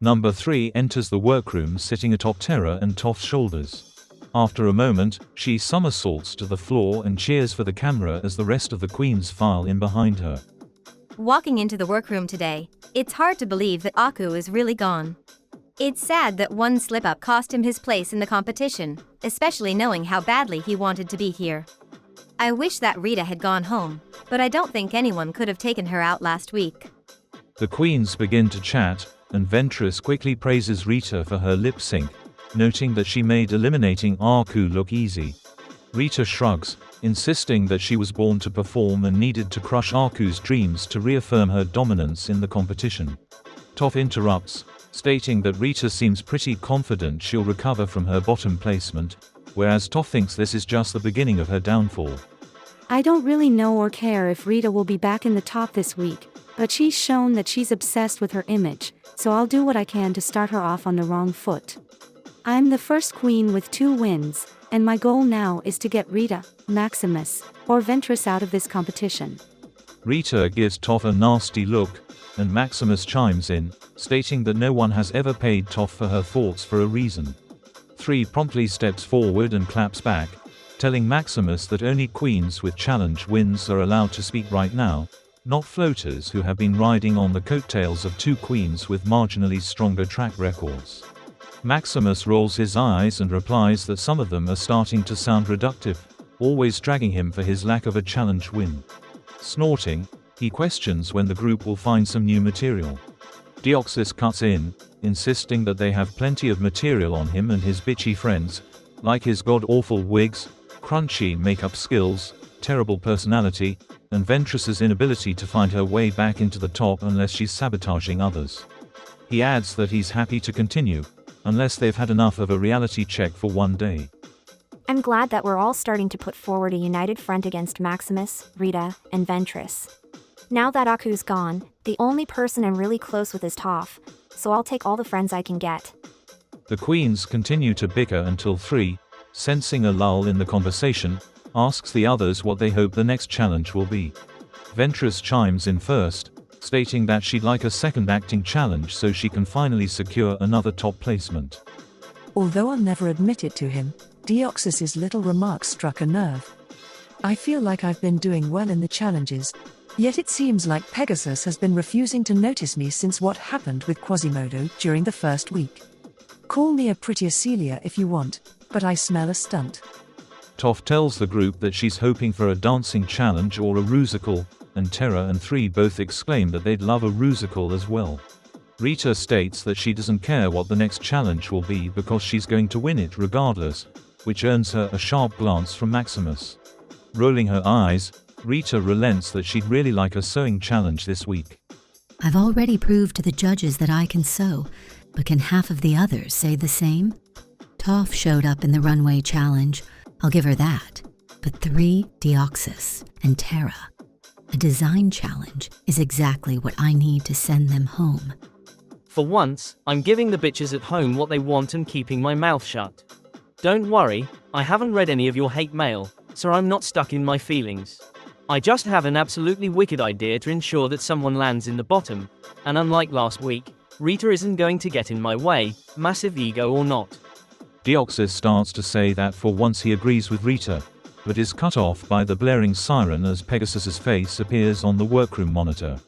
Number 3 enters the workroom sitting atop Terra and Toph's shoulders. After a moment, she somersaults to the floor and cheers for the camera as the rest of the queens file in behind her. Walking into the workroom today, it's hard to believe that Aku is really gone. It's sad that one slip-up cost him his place in the competition, especially knowing how badly he wanted to be here. I wish that Rita had gone home, but I don't think anyone could have taken her out last week. The queens begin to chat, and Ventress quickly praises Rita for her lip sync, noting that she made eliminating Aku look easy. Rita shrugs, insisting that she was born to perform and needed to crush Aku's dreams to reaffirm her dominance in the competition. Toph interrupts, stating that Rita seems pretty confident she'll recover from her bottom placement, whereas Toph thinks this is just the beginning of her downfall. I don't really know or care if Rita will be back in the top this week, but she's shown that she's obsessed with her image, so I'll do what I can to start her off on the wrong foot. I'm the first queen with 2 wins, and my goal now is to get Rita, Maximus, or Ventress out of this competition. Rita gives Toph a nasty look, and Maximus chimes in, stating that no one has ever paid Toph for her thoughts for a reason. 3 promptly steps forward and claps back, telling Maximus that only queens with challenge wins are allowed to speak right now, not floaters who have been riding on the coattails of 2 queens with marginally stronger track records. Maximus rolls his eyes and replies that some of them are starting to sound reductive, always dragging him for his lack of a challenge win. Snorting, he questions when the group will find some new material. Deoxys cuts in, insisting that they have plenty of material on him and his bitchy friends, like his god-awful wigs, crunchy makeup skills, terrible personality, and Ventress's inability to find her way back into the top unless she's sabotaging others. He adds that he's happy to continue, unless they've had enough of a reality check for one day. I'm glad that we're all starting to put forward a united front against Maximus, Rita, and Ventress. Now that Aku's gone, the only person I'm really close with is Toph, so I'll take all the friends I can get. The queens continue to bicker until 3, sensing a lull in the conversation, asks the others what they hope the next challenge will be. Ventress chimes in first, stating that she'd like a second acting challenge so she can finally secure another top placement. Although I'll never admit it to him, Deoxys's little remark struck a nerve. I feel like I've been doing well in the challenges, yet it seems like Pegasus has been refusing to notice me since what happened with Quasimodo during the first week. Call me a prettier Celia if you want, but I smell a stunt. Toph tells the group that she's hoping for a dancing challenge or a rusical, and Terra and 3 both exclaim that they'd love a rusical as well. Rita states that she doesn't care what the next challenge will be because she's going to win it regardless, which earns her a sharp glance from Maximus. Rolling her eyes, Rita relents that she'd really like a sewing challenge this week. I've already proved to the judges that I can sew, but can half of the others say the same? Toph showed up in the runway challenge, I'll give her that, but 3 Deoxys and Terra. A design challenge is exactly what I need to send them home. For once, I'm giving the bitches at home what they want and keeping my mouth shut. Don't worry, I haven't read any of your hate mail, so I'm not stuck in my feelings. I just have an absolutely wicked idea to ensure that someone lands in the bottom, and unlike last week, Rita isn't going to get in my way, massive ego or not. Deoxys starts to say that for once he agrees with Rita, but is cut off by the blaring siren as Pegasus's face appears on the workroom monitor.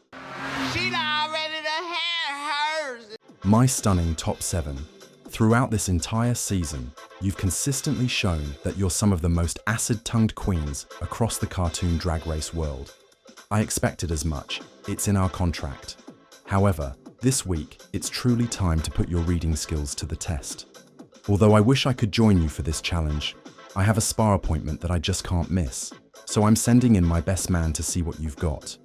My stunning top 7. Throughout this entire season, you've consistently shown that you're some of the most acid-tongued queens across the cartoon drag race world. I expected as much, it's in our contract. However, this week, it's truly time to put your reading skills to the test. Although I wish I could join you for this challenge, I have a spa appointment that I just can't miss, so I'm sending in my best man to see what you've got.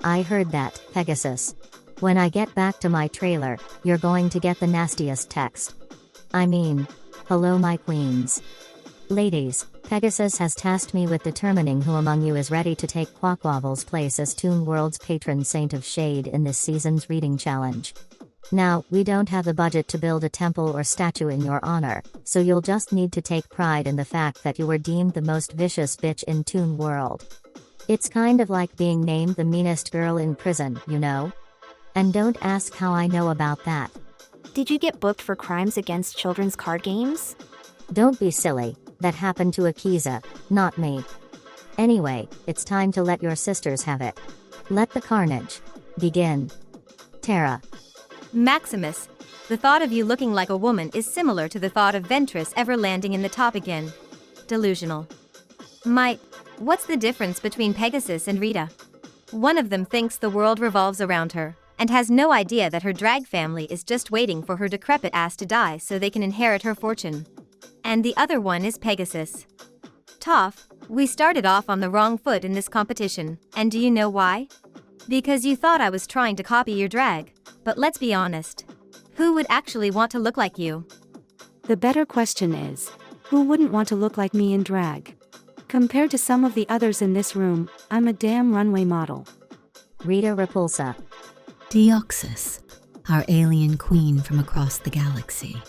I heard that, Pegasus. When I get back to my trailer, you're going to get the nastiest text. I mean, hello my queens. Ladies, Pegasus has tasked me with determining who among you is ready to take Quaquavel's place as Toon World's patron saint of shade in this season's reading challenge. Now, we don't have the budget to build a temple or statue in your honor, so you'll just need to take pride in the fact that you were deemed the most vicious bitch in Toon World. It's kind of like being named the meanest girl in prison, you know? And don't ask how I know about that. Did you get booked for crimes against children's card games? Don't be silly, that happened to Akiza, not me. Anyway, it's time to let your sisters have it. Let the carnage begin. Terra. Maximus, the thought of you looking like a woman is similar to the thought of Ventress ever landing in the top again. Delusional. What's the difference between Pegasus and Rita? One of them thinks the world revolves around her, and has no idea that her drag family is just waiting for her decrepit ass to die so they can inherit her fortune. And the other one is Pegasus. Toph, we started off on the wrong foot in this competition, and do you know why? Because you thought I was trying to copy your drag, but let's be honest. Who would actually want to look like you? The better question is, who wouldn't want to look like me in drag? Compared to some of the others in this room, I'm a damn runway model. Rita Repulsa. Deoxys, our alien queen from across the galaxy.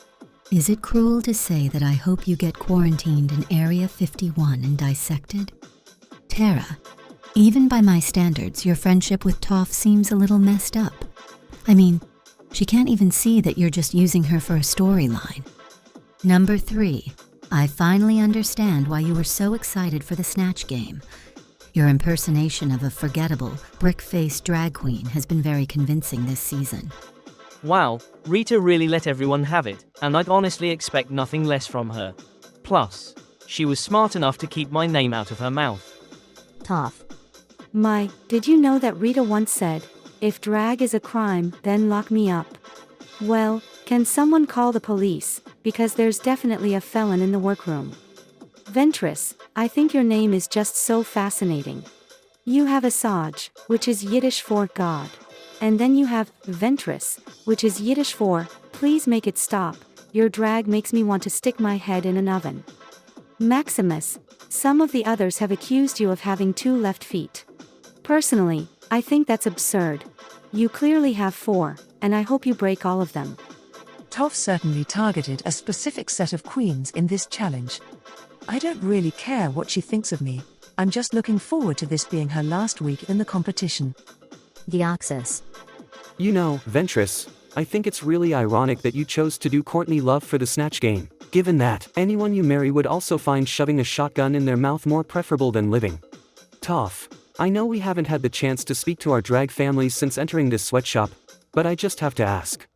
Is it cruel to say that I hope you get quarantined in Area 51 and dissected? Terra, even by my standards, your friendship with Toph seems a little messed up. I mean, she can't even see that you're just using her for a storyline. Number 3, I finally understand why you were so excited for the Snatch game. Your impersonation of a forgettable, brick-faced drag queen has been very convincing this season. Wow, Rita really let everyone have it, and I'd honestly expect nothing less from her. Plus, she was smart enough to keep my name out of her mouth. Toph. Did you know that Rita once said, if drag is a crime, then lock me up? Well, can someone call the police, because there's definitely a felon in the workroom. Ventress, I think your name is just so fascinating. You have Asajj, which is Yiddish for God. And then you have Ventress, which is Yiddish for, please make it stop, your drag makes me want to stick my head in an oven. Maximus, some of the others have accused you of having 2 left feet. Personally, I think that's absurd. You clearly have 4, and I hope you break all of them. Toph certainly targeted a specific set of queens in this challenge. I don't really care what she thinks of me, I'm just looking forward to this being her last week in the competition. Deoxys. You know, Ventress, I think it's really ironic that you chose to do Courtney Love for the Snatch game, given that anyone you marry would also find shoving a shotgun in their mouth more preferable than living. Toph, I know we haven't had the chance to speak to our drag families since entering this sweatshop, but I just have to ask.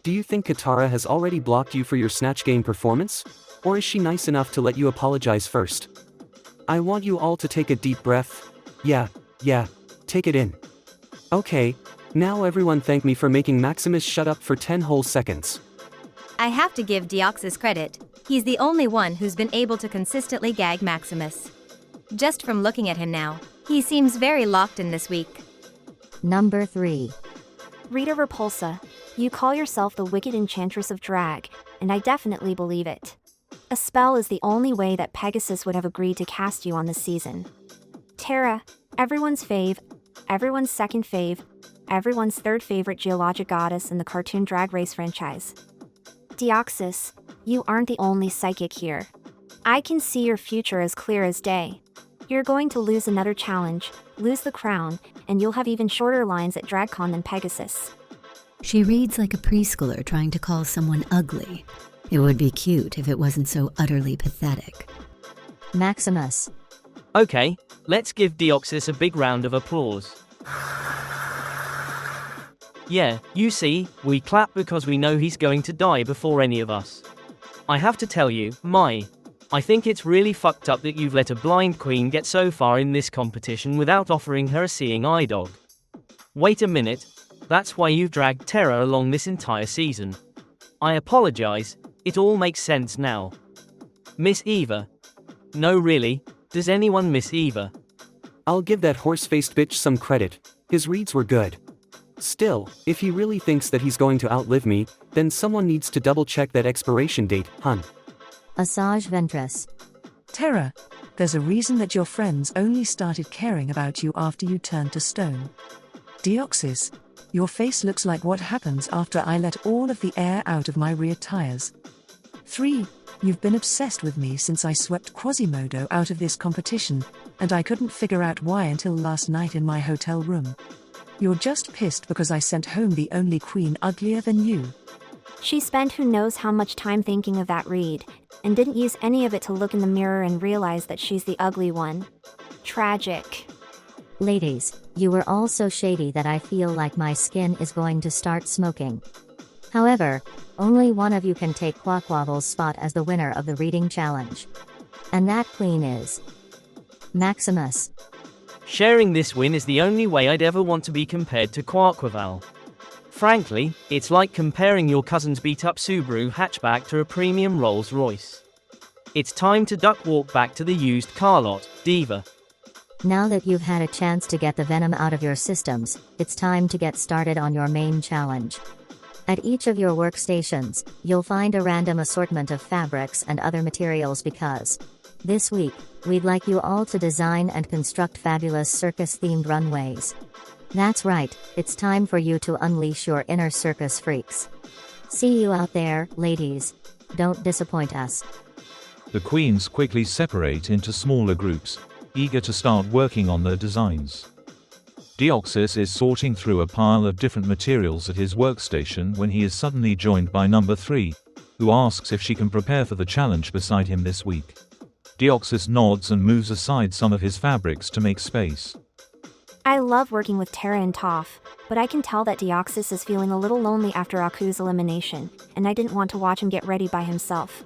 Do you think Katara has already blocked you for your Snatch game performance? Or is she nice enough to let you apologize first? I want you all to take a deep breath. Yeah, take it in. Okay, now everyone thank me for making Maximus shut up for 10 whole seconds. I have to give Deoxys credit. He's the only one who's been able to consistently gag Maximus. Just from looking at him now, he seems very locked in this week. Number 3. Rita Repulsa, you call yourself the wicked enchantress of drag, and I definitely believe it. A spell is the only way that Pegasus would have agreed to cast you on this season. Terra, everyone's fave, everyone's second fave, everyone's third favorite geologic goddess in the cartoon Drag Race franchise. Deoxys, you aren't the only psychic here. I can see your future as clear as day. You're going to lose another challenge, lose the crown, and you'll have even shorter lines at DragCon than Pegasus. She reads like a preschooler trying to call someone ugly. It would be cute if it wasn't so utterly pathetic. Maximus. Okay, let's give Deoxys a big round of applause. Yeah, you see, we clap because we know he's going to die before any of us. I have to tell you, I think it's really fucked up that you've let a blind queen get so far in this competition without offering her a seeing eye dog. Wait a minute, that's why you've dragged Terra along this entire season. I apologize, it all makes sense now. Miss Eva. No really, does anyone miss Eva? I'll give that horse-faced bitch some credit, his reads were good. Still, if he really thinks that he's going to outlive me, then someone needs to double-check that expiration date, hun. Asajj Ventress. Terra, there's a reason that your friends only started caring about you after you turned to stone. Deoxys, your face looks like what happens after I let all of the air out of my rear tires. 3. You've been obsessed with me since I swept Quasimodo out of this competition, and I couldn't figure out why until last night in my hotel room. You're just pissed because I sent home the only queen uglier than you. She spent who knows how much time thinking of that read, and didn't use any of it to look in the mirror and realize that she's the ugly one. Tragic. Ladies, you were all so shady that I feel like my skin is going to start smoking. However, only one of you can take Quackwabble's spot as the winner of the reading challenge. And that queen is Maximus. Sharing this win is the only way I'd ever want to be compared to Quackwabble. Frankly, it's like comparing your cousin's beat-up Subaru hatchback to a premium Rolls-Royce. It's time to duck walk back to the used car lot, Diva. Now that you've had a chance to get the venom out of your systems, it's time to get started on your main challenge. At each of your workstations, you'll find a random assortment of fabrics and other materials because this week, we'd like you all to design and construct fabulous circus-themed runways. That's right, it's time for you to unleash your inner circus freaks. See you out there, ladies. Don't disappoint us. The queens quickly separate into smaller groups, eager to start working on their designs. Deoxys is sorting through a pile of different materials at his workstation when he is suddenly joined by number 3, who asks if she can prepare for the challenge beside him this week. Deoxys nods and moves aside some of his fabrics to make space. I love working with Terra and Toph, but I can tell that Deoxys is feeling a little lonely after Aku's elimination, and I didn't want to watch him get ready by himself.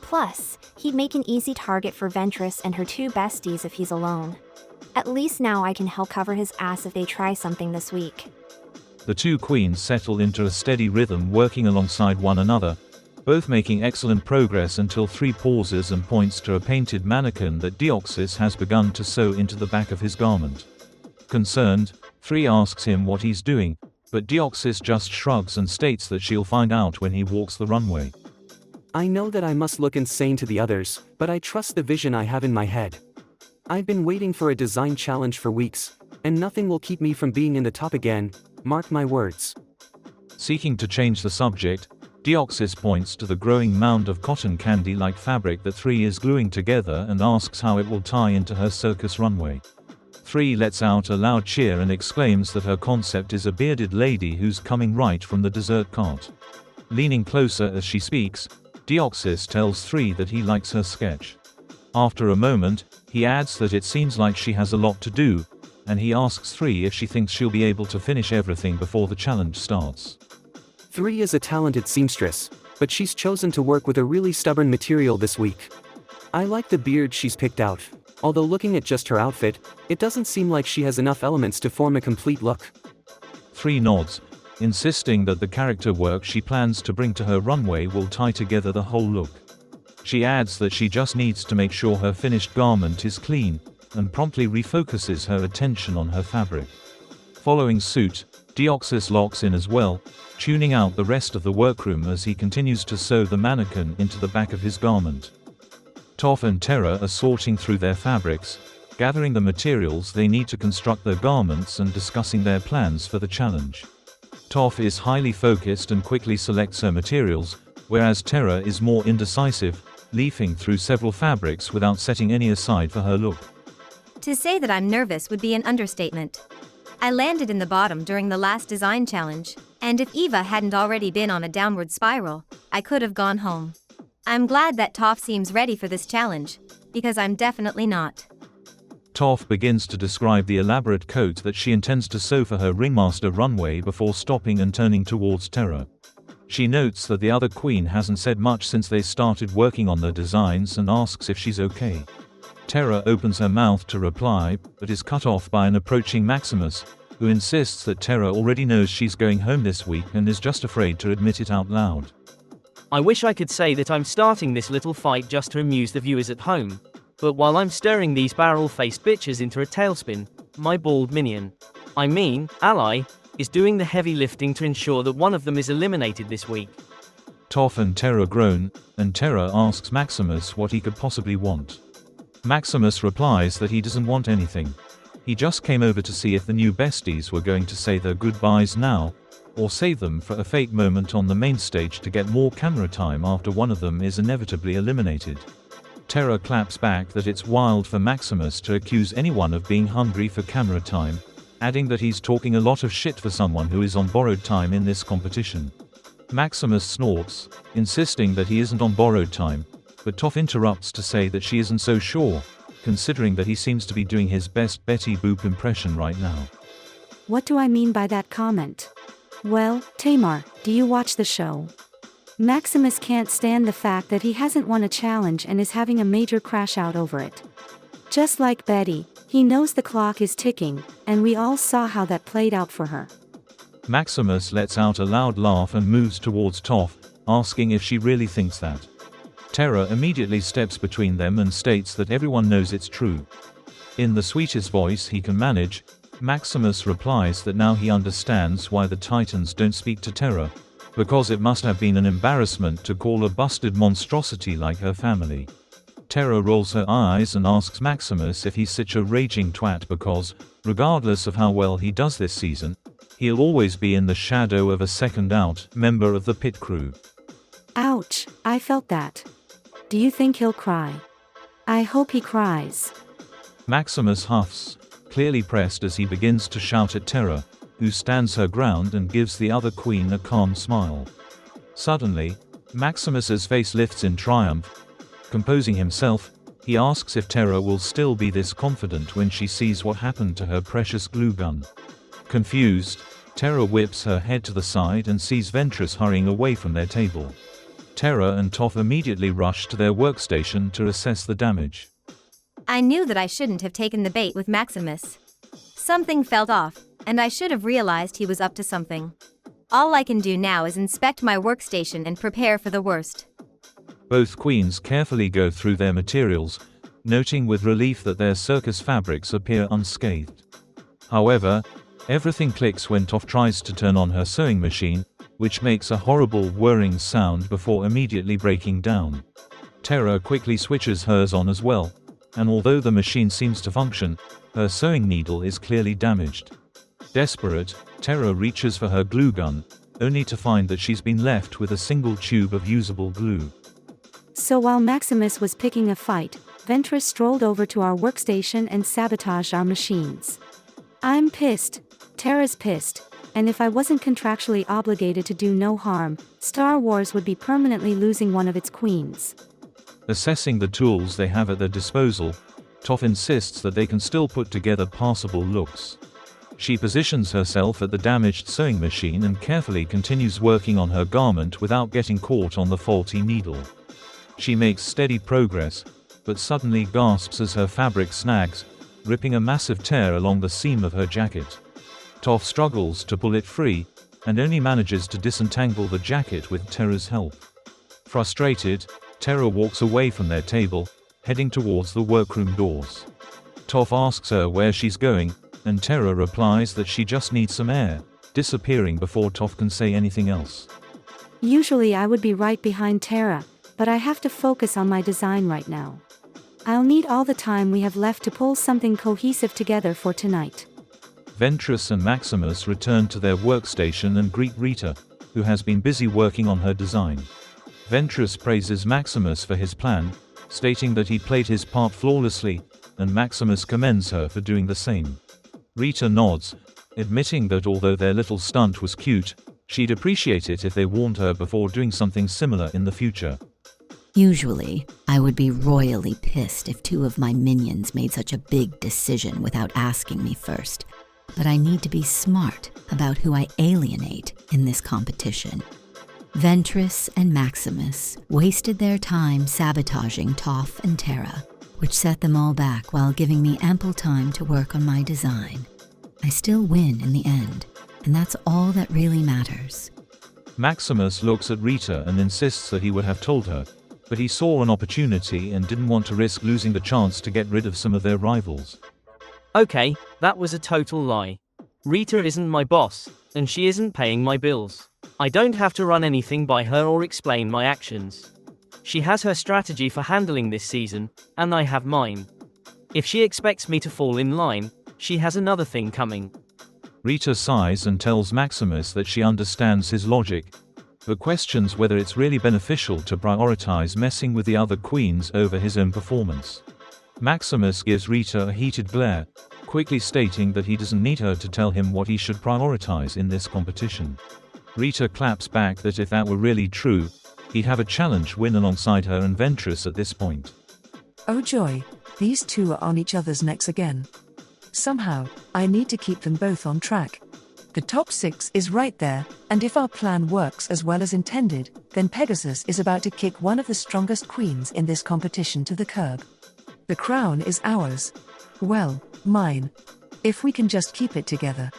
Plus, he'd make an easy target for Ventress and her 2 besties if he's alone. At least now I can help cover his ass if they try something this week. The 2 queens settle into a steady rhythm working alongside one another, both making excellent progress until 3 pauses and points to a painted mannequin that Deoxys has begun to sew into the back of his garment. Concerned, 3 asks him what he's doing, but Deoxys just shrugs and states that she'll find out when he walks the runway. I know that I must look insane to the others, but I trust the vision I have in my head. I've been waiting for a design challenge for weeks, and nothing will keep me from being in the top again, mark my words. Seeking to change the subject, Deoxys points to the growing mound of cotton candy-like fabric that 3 is gluing together and asks how it will tie into her circus runway. 3 lets out a loud cheer and exclaims that her concept is a bearded lady who's coming right from the dessert cart. Leaning closer as she speaks, Deoxys tells 3 that he likes her sketch. After a moment, he adds that it seems like she has a lot to do, and he asks 3 if she thinks she'll be able to finish everything before the challenge starts. 3 is a talented seamstress, but she's chosen to work with a really stubborn material this week. I like the beard she's picked out, although looking at just her outfit, it doesn't seem like she has enough elements to form a complete look. 3 nods, insisting that the character work she plans to bring to her runway will tie together the whole look. She adds that she just needs to make sure her finished garment is clean, and promptly refocuses her attention on her fabric. Following suit, Deoxys locks in as well, tuning out the rest of the workroom as he continues to sew the mannequin into the back of his garment. Toph and Terra are sorting through their fabrics, gathering the materials they need to construct their garments and discussing their plans for the challenge. Toph is highly focused and quickly selects her materials, whereas Terra is more indecisive, leafing through several fabrics without setting any aside for her look. To say that I'm nervous would be an understatement. I landed in the bottom during the last design challenge, and if Eva hadn't already been on a downward spiral, I could have gone home. I'm glad that Toph seems ready for this challenge, because I'm definitely not. Toph begins to describe the elaborate coat that she intends to sew for her ringmaster runway before stopping and turning towards Terra. She notes that the other queen hasn't said much since they started working on their designs and asks if she's okay. Terra opens her mouth to reply, but is cut off by an approaching Maximus, who insists that Terra already knows she's going home this week and is just afraid to admit it out loud. I wish I could say that I'm starting this little fight just to amuse the viewers at home, but while I'm stirring these barrel-faced bitches into a tailspin, my bald minion, ally, is doing the heavy lifting to ensure that one of them is eliminated this week. Toph and Terra groan, and Terra asks Maximus what he could possibly want. Maximus replies that he doesn't want anything. He just came over to see if the new besties were going to say their goodbyes now, or save them for a fake moment on the main stage to get more camera time after one of them is inevitably eliminated. Terra claps back that it's wild for Maximus to accuse anyone of being hungry for camera time, adding that he's talking a lot of shit for someone who is on borrowed time in this competition. Maximus snorts, insisting that he isn't on borrowed time, but Toph interrupts to say that she isn't so sure, considering that he seems to be doing his best Betty Boop impression right now. What do I mean by that comment? Well, Tamar, do you watch the show? Maximus can't stand the fact that he hasn't won a challenge and is having a major crash out over it. Just like Betty, he knows the clock is ticking, and we all saw how that played out for her. Maximus lets out a loud laugh and moves towards Toph, asking if she really thinks that. Terra immediately steps between them and states that everyone knows it's true. In the sweetest voice he can manage, Maximus replies that now he understands why the Titans don't speak to Terra, because it must have been an embarrassment to call a busted monstrosity like her family. Terra rolls her eyes and asks Maximus if he's such a raging twat because, regardless of how well he does this season, he'll always be in the shadow of a second-out member of the pit crew. Ouch, I felt that. Do you think he'll cry? I hope he cries. Maximus huffs, clearly pressed as he begins to shout at Terra, who stands her ground and gives the other queen a calm smile. Suddenly, Maximus's face lifts in triumph. Composing himself, he asks if Terra will still be this confident when she sees what happened to her precious glue gun. Confused, Terra whips her head to the side and sees Ventress hurrying away from their table. Terra and Toph immediately rush to their workstation to assess the damage. I knew that I shouldn't have taken the bait with Maximus. Something felt off, and I should have realized he was up to something. All I can do now is inspect my workstation and prepare for the worst. Both queens carefully go through their materials, noting with relief that their circus fabrics appear unscathed. However, everything clicks when Toph tries to turn on her sewing machine, which makes a horrible whirring sound before immediately breaking down. Terra quickly switches hers on as well, and although the machine seems to function, her sewing needle is clearly damaged. Desperate, Terra reaches for her glue gun, only to find that she's been left with a single tube of usable glue. So while Maximus was picking a fight, Ventress strolled over to our workstation and sabotaged our machines. I'm pissed. Terra's pissed. And if I wasn't contractually obligated to do no harm, Star Wars would be permanently losing one of its queens. Assessing the tools they have at their disposal, Toph insists that they can still put together passable looks. She positions herself at the damaged sewing machine and carefully continues working on her garment without getting caught on the faulty needle. She makes steady progress, but suddenly gasps as her fabric snags, ripping a massive tear along the seam of her jacket. Toph struggles to pull it free, and only manages to disentangle the jacket with Terra's help. Frustrated, Terra walks away from their table, heading towards the workroom doors. Toph asks her where she's going, and Terra replies that she just needs some air, disappearing before Toph can say anything else. Usually I would be right behind Terra, but I have to focus on my design right now. I'll need all the time we have left to pull something cohesive together for tonight. Ventress and Maximus return to their workstation and greet Rita, who has been busy working on her design. Ventress praises Maximus for his plan, stating that he played his part flawlessly, and Maximus commends her for doing the same. Rita nods, admitting that although their little stunt was cute, she'd appreciate it if they warned her before doing something similar in the future. Usually, I would be royally pissed if two of my minions made such a big decision without asking me first. But I need to be smart about who I alienate in this competition. Ventress and Maximus wasted their time sabotaging Toph and Terra, which set them all back while giving me ample time to work on my design. I still win in the end, and that's all that really matters. Maximus looks at Rita and insists that he would have told her, but he saw an opportunity and didn't want to risk losing the chance to get rid of some of their rivals. Okay, that was a total lie. Rita isn't my boss, and she isn't paying my bills. I don't have to run anything by her or explain my actions. She has her strategy for handling this season, and I have mine. If she expects me to fall in line, she has another thing coming. Rita sighs and tells Maximus that she understands his logic, but questions whether it's really beneficial to prioritize messing with the other queens over his own performance. Maximus gives Rita a heated glare, quickly stating that he doesn't need her to tell him what he should prioritize in this competition. Rita claps back that if that were really true, he'd have a challenge win alongside her and Ventress at this point. Oh joy, these two are on each other's necks again. Somehow, I need to keep them both on track. The top 6 is right there, and if our plan works as well as intended, then Pegasus is about to kick one of the strongest queens in this competition to the curb. The crown is ours. Well, mine. If we can just keep it together.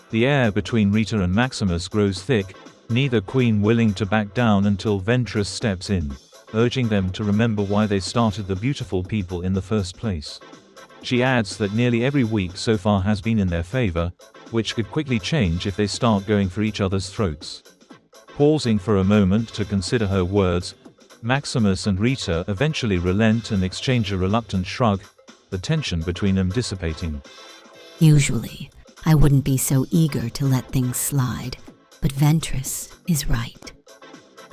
The air between Rita and Maximus grows thick, neither queen willing to back down until Ventress steps in, urging them to remember why they started the beautiful people in the first place. She adds that nearly every week so far has been in their favor, which could quickly change if they start going for each other's throats. Pausing for a moment to consider her words, Maximus and Rita eventually relent and exchange a reluctant shrug, the tension between them dissipating. Usually, I wouldn't be so eager to let things slide, but Ventress is right.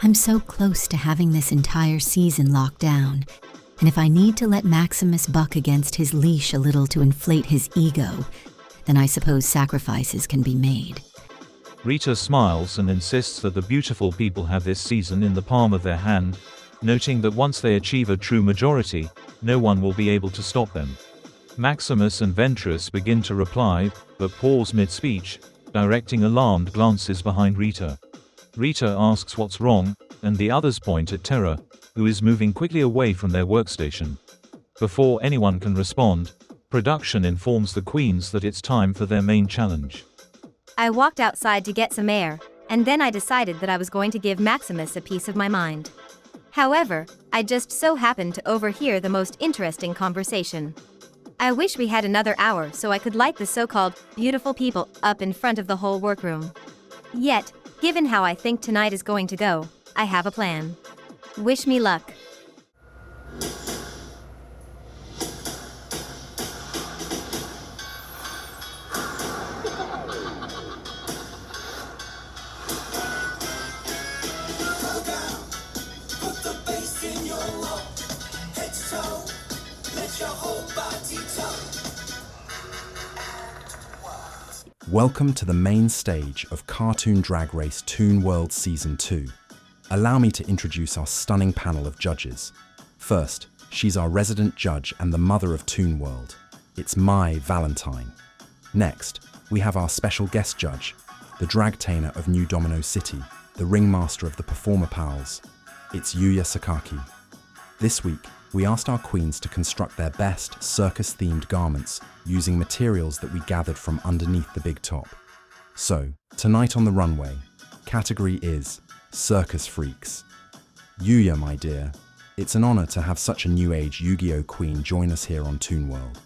I'm so close to having this entire season locked down, and if I need to let Maximus buck against his leash a little to inflate his ego, then I suppose sacrifices can be made. Rita smiles and insists that the beautiful people have this season in the palm of their hand, noting that once they achieve a true majority, no one will be able to stop them. Maximus and Ventress begin to reply, but pause mid-speech, directing alarmed glances behind Rita. Rita asks what's wrong, and the others point at Terra, who is moving quickly away from their workstation. Before anyone can respond, production informs the queens that it's time for their main challenge. I walked outside to get some air, and then I decided that I was going to give Maximus a piece of my mind. However, I just so happened to overhear the most interesting conversation. I wish we had another hour so I could light the so-called beautiful people up in front of the whole workroom. Yet, given how I think tonight is going to go, I have a plan. Wish me luck. Welcome to the main stage of Cartoon Drag Race Toon World Season 2. Allow me to introduce our stunning panel of judges. First, she's our resident judge and the mother of Toon World. It's Mai Valentine. Next, we have our special guest judge, the drag-tainer of New Domino City, the ringmaster of the Performer Pals. It's Yuya Sakaki. This week, we asked our queens to construct their best circus-themed garments using materials that we gathered from underneath the big top. So, tonight on the runway, category is Circus Freaks. Yuya, my dear, it's an honor to have such a new-age Yu-Gi-Oh queen join us here on Toon World.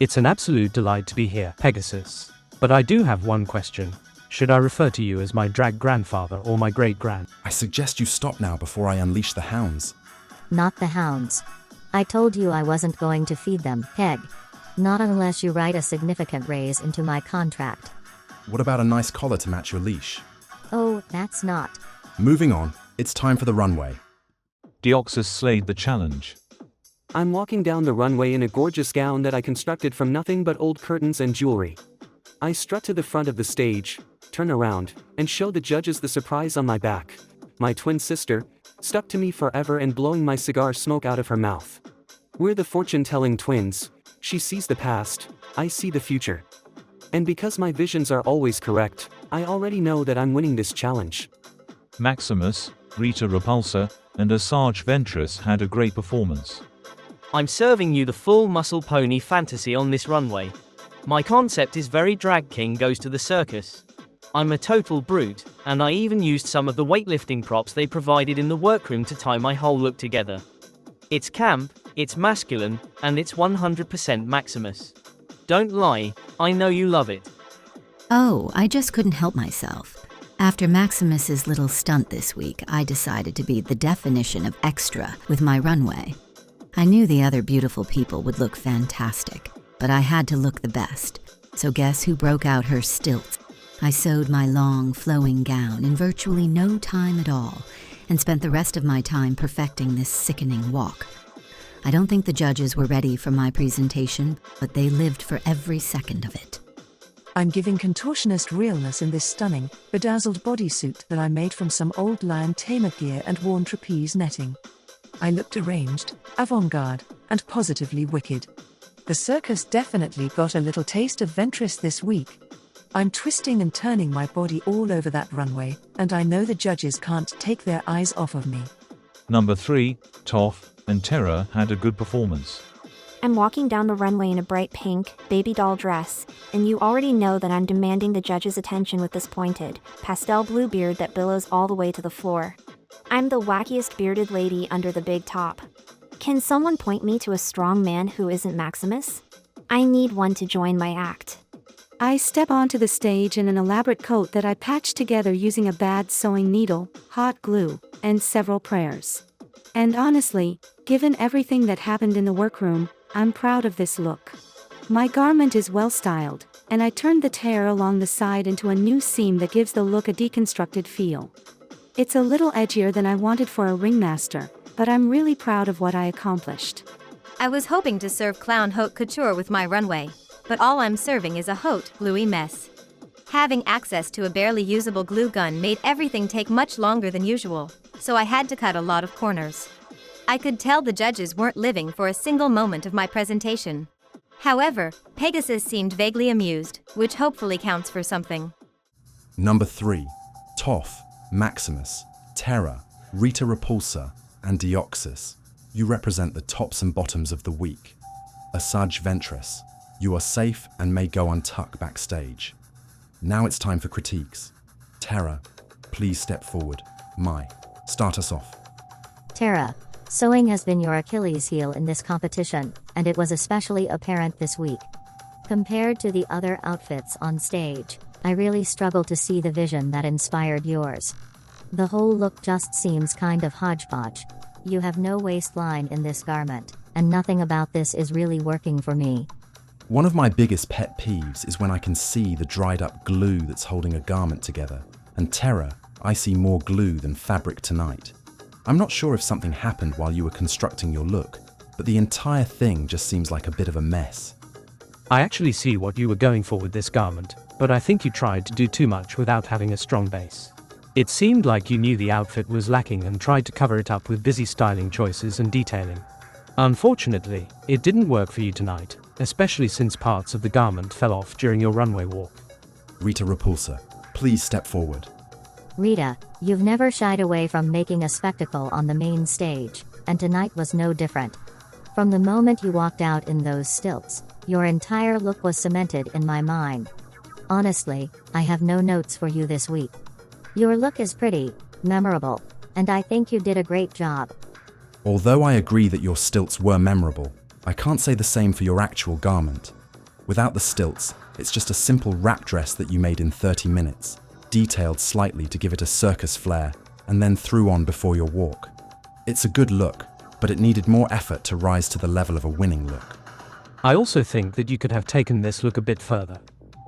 It's an absolute delight to be here, Pegasus. But I do have one question. Should I refer to you as my drag grandfather or my great-grand? I suggest you stop now before I unleash the hounds. Not the hounds. I told you I wasn't going to feed them, Peg. Not unless you write a significant raise into my contract. What about a nice collar to match your leash? Oh, that's not. Moving on, it's time for the runway. Deoxys slayed the challenge. I'm walking down the runway in a gorgeous gown that I constructed from nothing but old curtains and jewelry. I strut to the front of the stage, turn around, and show the judges the surprise on my back. My twin sister, stuck to me forever and blowing my cigar smoke out of her mouth. We're the fortune-telling twins. She sees the past, I see the future. And because my visions are always correct, I already know that I'm winning this challenge. Maximus, Rita Repulsa, and Asajj Ventress had a great performance. I'm serving you the full muscle pony fantasy on this runway. My concept is very drag king goes to the circus. I'm a total brute, and I even used some of the weightlifting props they provided in the workroom to tie my whole look together. It's camp, it's masculine, and it's 100% Maximus. Don't lie, I know you love it. Oh, I just couldn't help myself. After Maximus's little stunt this week, I decided to be the definition of extra with my runway. I knew the other beautiful people would look fantastic, but I had to look the best. So guess who broke out her stilts? I sewed my long, flowing gown in virtually no time at all, and spent the rest of my time perfecting this sickening walk. I don't think the judges were ready for my presentation, but they lived for every second of it. I'm giving contortionist realness in this stunning, bedazzled bodysuit that I made from some old lion tamer gear and worn trapeze netting. I look deranged, avant-garde, and positively wicked. The circus definitely got a little taste of Ventress this week. I'm twisting and turning my body all over that runway, and I know the judges can't take their eyes off of me. Number 3, Toph and Terra had a good performance. I'm walking down the runway in a bright pink, baby doll dress, and you already know that I'm demanding the judges' attention with this pointed, pastel blue beard that billows all the way to the floor. I'm the wackiest bearded lady under the big top. Can someone point me to a strong man who isn't Maximus? I need one to join my act. I step onto the stage in an elaborate coat that I patched together using a bad sewing needle, hot glue, and several prayers. And honestly, given everything that happened in the workroom, I'm proud of this look. My garment is well styled, and I turned the tear along the side into a new seam that gives the look a deconstructed feel. It's a little edgier than I wanted for a ringmaster, but I'm really proud of what I accomplished. I was hoping to serve clown haute couture with my runway, but all I'm serving is a haute, gluey mess. Having access to a barely usable glue gun made everything take much longer than usual, so I had to cut a lot of corners. I could tell the judges weren't living for a single moment of my presentation. However, Pegasus seemed vaguely amused, which hopefully counts for something. Number 3, Toph, Maximus, Terra, Rita Repulsa, and Deoxys. You represent the tops and bottoms of the week. Asajj Ventress, you are safe and may go untucked backstage. Now it's time for critiques. Terra, please step forward. Start us off. Terra, sewing has been your Achilles heel in this competition, and it was especially apparent this week. Compared to the other outfits on stage, I really struggle to see the vision that inspired yours. The whole look just seems kind of hodgepodge. You have no waistline in this garment, and nothing about this is really working for me. One of my biggest pet peeves is when I can see the dried up glue that's holding a garment together. And Terra, I see more glue than fabric tonight. I'm not sure if something happened while you were constructing your look, but the entire thing just seems like a bit of a mess. I actually see what you were going for with this garment, but I think you tried to do too much without having a strong base. It seemed like you knew the outfit was lacking and tried to cover it up with busy styling choices and detailing. Unfortunately, it didn't work for you tonight, especially since parts of the garment fell off during your runway walk. Rita Repulsa, please step forward. Rita, you've never shied away from making a spectacle on the main stage, and tonight was no different. From the moment you walked out in those stilts, your entire look was cemented in my mind. Honestly, I have no notes for you this week. Your look is pretty, memorable, and I think you did a great job. Although I agree that your stilts were memorable, I can't say the same for your actual garment. Without the stilts, it's just a simple wrap dress that you made in 30 minutes, detailed slightly to give it a circus flair, and then threw on before your walk. It's a good look, but it needed more effort to rise to the level of a winning look. I also think that you could have taken this look a bit further.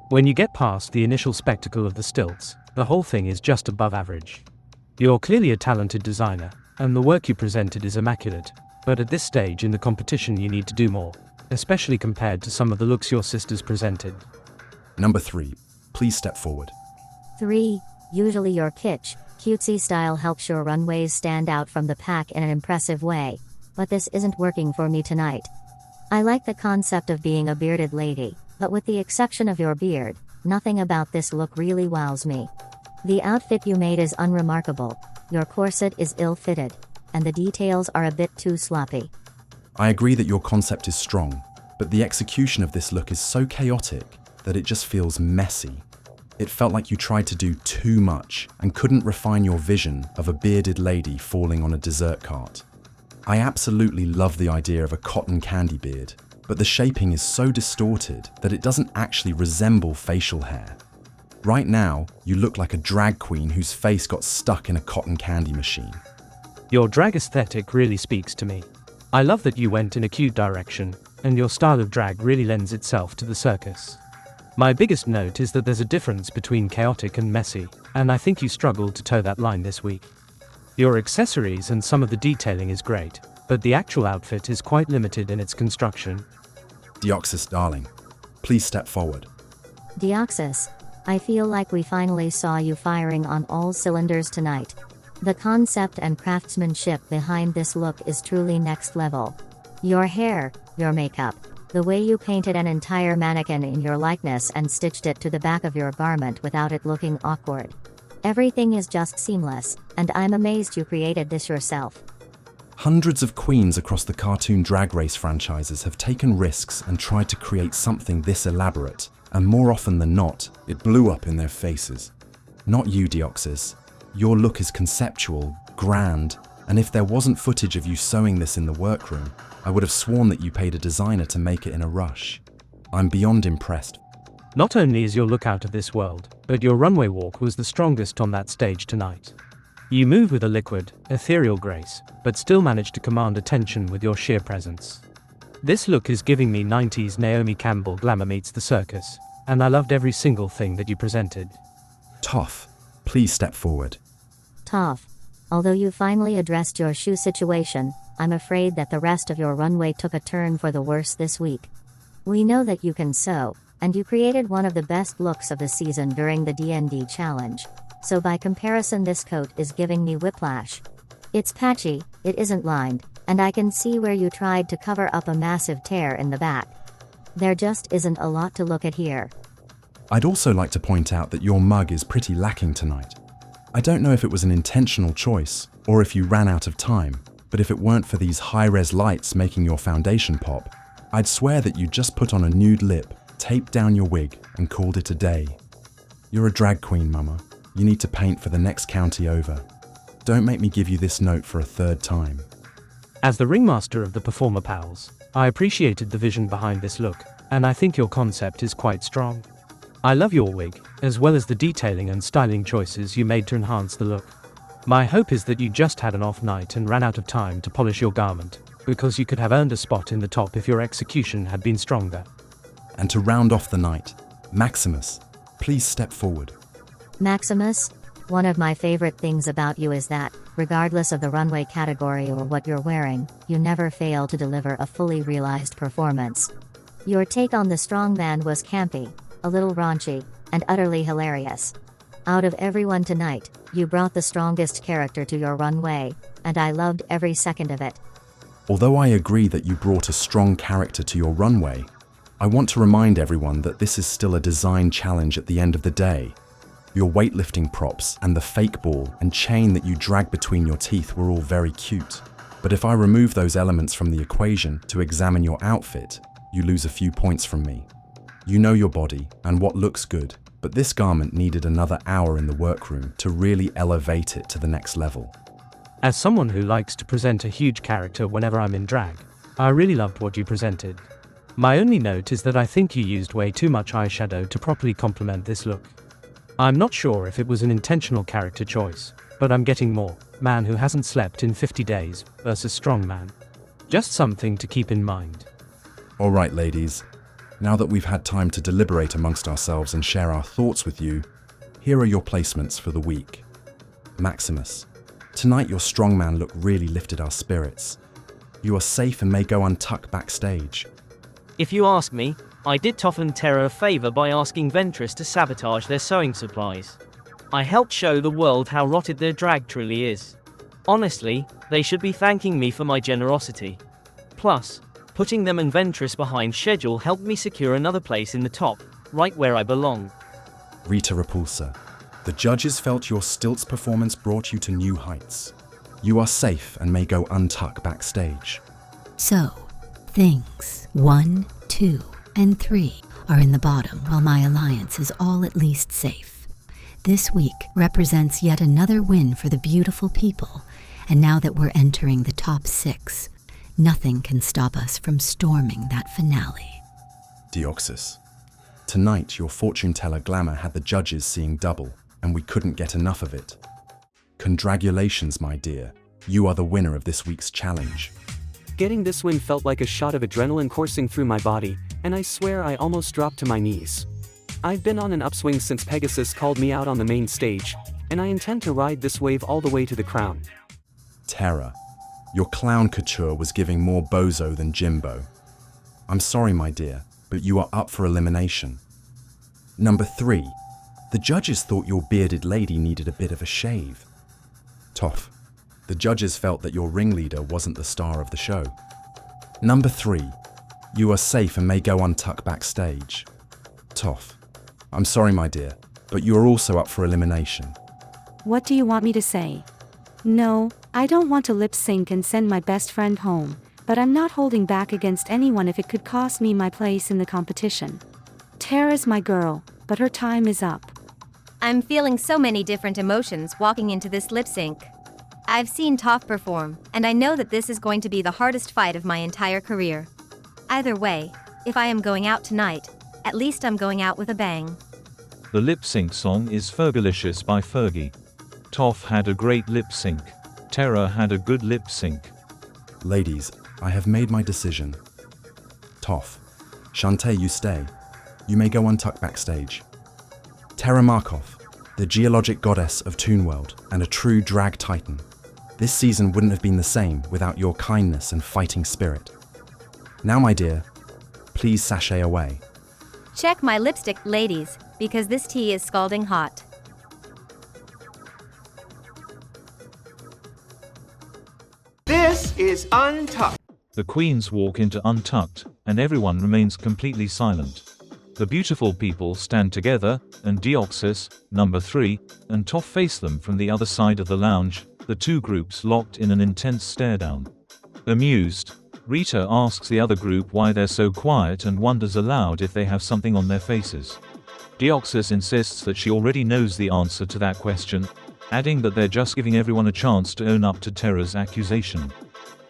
When you get past the initial spectacle of the stilts, the whole thing is just above average. You're clearly a talented designer, and the work you presented is immaculate, but at this stage in the competition you need to do more, especially compared to some of the looks your sisters presented. Number 3, please step forward. 3. Usually your kitsch, cutesy style helps your runways stand out from the pack in an impressive way, but this isn't working for me tonight. I like the concept of being a bearded lady, but with the exception of your beard, nothing about this look really wows me. The outfit you made is unremarkable, your corset is ill-fitted, and the details are a bit too sloppy. I agree that your concept is strong, but the execution of this look is so chaotic that it just feels messy. It felt like you tried to do too much and couldn't refine your vision of a bearded lady falling on a dessert cart. I absolutely love the idea of a cotton candy beard, but the shaping is so distorted that it doesn't actually resemble facial hair. Right now, you look like a drag queen whose face got stuck in a cotton candy machine. Your drag aesthetic really speaks to me. I love that you went in a cute direction, and your style of drag really lends itself to the circus. My biggest note is that there's a difference between chaotic and messy, and I think you struggled to toe that line this week. Your accessories and some of the detailing is great, but the actual outfit is quite limited in its construction. Deoxys, darling, please step forward. Deoxys, I feel like we finally saw you firing on all cylinders tonight. The concept and craftsmanship behind this look is truly next level. Your hair, your makeup, the way you painted an entire mannequin in your likeness and stitched it to the back of your garment without it looking awkward. Everything is just seamless, and I'm amazed you created this yourself. Hundreds of queens across the cartoon Drag Race franchises have taken risks and tried to create something this elaborate, and more often than not, it blew up in their faces. Not you, Deoxys. Your look is conceptual, grand, and if there wasn't footage of you sewing this in the workroom, I would have sworn that you paid a designer to make it in a rush. I'm beyond impressed. Not only is your look out of this world, but your runway walk was the strongest on that stage tonight. You move with a liquid, ethereal grace, but still manage to command attention with your sheer presence. This look is giving me 90s Naomi Campbell glamour meets the circus, and I loved every single thing that you presented. Toph, please step forward. Toph, although you finally addressed your shoe situation, I'm afraid that the rest of your runway took a turn for the worse this week. We know that you can sew, and you created one of the best looks of the season during the D&D challenge. So by comparison this coat is giving me whiplash. It's patchy, it isn't lined, and I can see where you tried to cover up a massive tear in the back. There just isn't a lot to look at here. I'd also like to point out that your mug is pretty lacking tonight. I don't know if it was an intentional choice, or if you ran out of time, but if it weren't for these high-res lights making your foundation pop, I'd swear that you just put on a nude lip, taped down your wig, and called it a day. You're a drag queen, mama. You need to paint for the next county over. Don't make me give you this note for a third time. As the ringmaster of the Performer Pals, I appreciated the vision behind this look, and I think your concept is quite strong. I love your wig, as well as the detailing and styling choices you made to enhance the look. My hope is that you just had an off night and ran out of time to polish your garment, because you could have earned a spot in the top if your execution had been stronger. And to round off the night, Maximus, please step forward. Maximus, one of my favorite things about you is that, regardless of the runway category or what you're wearing, you never fail to deliver a fully realized performance. Your take on the strongman was campy, a little raunchy, and utterly hilarious. Out of everyone tonight, you brought the strongest character to your runway, and I loved every second of it. Although I agree that you brought a strong character to your runway, I want to remind everyone that this is still a design challenge at the end of the day. Your weightlifting props and the fake ball and chain that you drag between your teeth were all very cute. But if I remove those elements from the equation to examine your outfit, you lose a few points from me. You know your body and what looks good, but this garment needed another hour in the workroom to really elevate it to the next level. As someone who likes to present a huge character whenever I'm in drag, I really loved what you presented. My only note is that I think you used way too much eyeshadow to properly complement this look. I'm not sure if it was an intentional character choice, but I'm getting more man who hasn't slept in 50 days versus strong man. Just something to keep in mind. All right, ladies. Now that we've had time to deliberate amongst ourselves and share our thoughts with you, here are your placements for the week. Maximus, tonight your strongman look really lifted our spirits. You are safe and may go untucked backstage. If you ask me, I did Toph and Terra a favor by asking Ventress to sabotage their sewing supplies. I helped show the world how rotted their drag truly is. Honestly, they should be thanking me for my generosity. Plus, putting them and Ventress behind schedule helped me secure another place in the top, right where I belong. Rita Repulsa, the judges felt your stilts performance brought you to new heights. You are safe and may go untucked backstage. So, things 1, 2, and 3 are in the bottom while my alliance is all at least safe. This week represents yet another win for the beautiful people, and now that we're entering the top 6, nothing can stop us from storming that finale. Deoxys, tonight your fortune teller glamour had the judges seeing double, and we couldn't get enough of it. Congratulations, my dear. You are the winner of this week's challenge. Getting this win felt like a shot of adrenaline coursing through my body, and I swear I almost dropped to my knees. I've been on an upswing since Pegasus called me out on the main stage, and I intend to ride this wave all the way to the crown. Terra, Your clown couture was giving more bozo than Jimbo. I'm sorry, my dear, but you are up for elimination. Number 3. The judges thought your bearded lady needed a bit of a shave. Toph. The judges felt that your ringleader wasn't the star of the show. Number 3. You are safe and may go untucked backstage. Toph. I'm sorry, my dear, but you are also up for elimination. What do you want me to say? No, I don't want to lip sync and send my best friend home, but I'm not holding back against anyone if it could cost me my place in the competition. Tara's my girl, but her time is up. I'm feeling so many different emotions walking into this lip sync. I've seen Toph perform, and I know that this is going to be the hardest fight of my entire career. Either way, if I am going out tonight, at least I'm going out with a bang. The lip sync song is Fergalicious by Fergie. Toph had a great lip sync. Tara had a good lip sync. Ladies, I have made my decision. Toph. Shantae, you stay. You may go untucked backstage. Tara Markov, the geologic goddess of Toon World and a true drag titan. This season wouldn't have been the same without your kindness and fighting spirit. Now, my dear, please sashay away. Check my lipstick, ladies, because this tea is scalding hot. This is Untucked. The queens walk into Untucked, and everyone remains completely silent. The beautiful people stand together, and Deoxys, number 3, and Toph face them from the other side of the lounge, the two groups locked in an intense stare-down. Amused, Rita asks the other group why they're so quiet and wonders aloud if they have something on their faces. Deoxys insists that she already knows the answer to that question, adding that they're just giving everyone a chance to own up to Tara's accusation.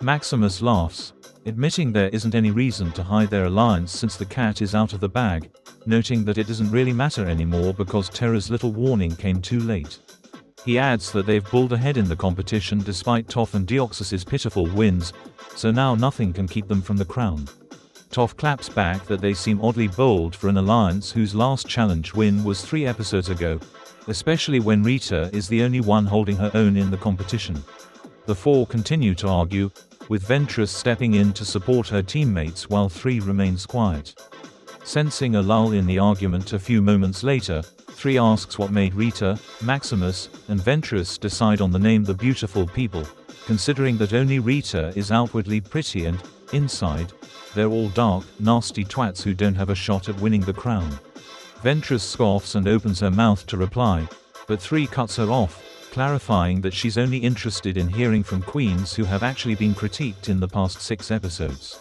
Maximus laughs, admitting there isn't any reason to hide their alliance since the cat is out of the bag, noting that it doesn't really matter anymore because Tara's little warning came too late. He adds that they've pulled ahead in the competition despite Toph and Deoxys's pitiful wins, so now nothing can keep them from the crown. Toph claps back that they seem oddly bold for an alliance whose last challenge win was 3 episodes ago, especially when Rita is the only one holding her own in the competition. The 4 continue to argue, with Ventress stepping in to support her teammates while 3 remains quiet. Sensing a lull in the argument a few moments later, 3 asks what made Rita, Maximus, and Ventress decide on the name The Beautiful People, considering that only Rita is outwardly pretty and, inside, they're all dark, nasty twats who don't have a shot at winning the crown. Ventress scoffs and opens her mouth to reply, but 3 cuts her off, clarifying that she's only interested in hearing from queens who have actually been critiqued in the past 6 episodes.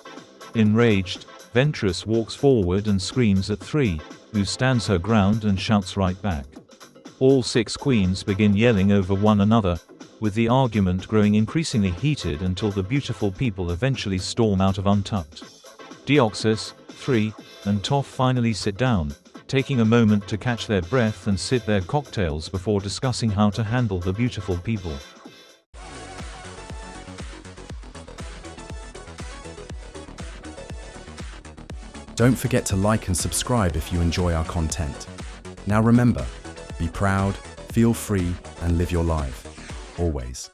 Enraged, Ventress walks forward and screams at 3, who stands her ground and shouts right back. All 6 queens begin yelling over one another, with the argument growing increasingly heated until the beautiful people eventually storm out of Untucked. Deoxys, 3, and Toph finally sit down, taking a moment to catch their breath and sip their cocktails before discussing how to handle the beautiful people. Don't forget to like and subscribe if you enjoy our content. Now remember, be proud, feel free, and live your life. Always.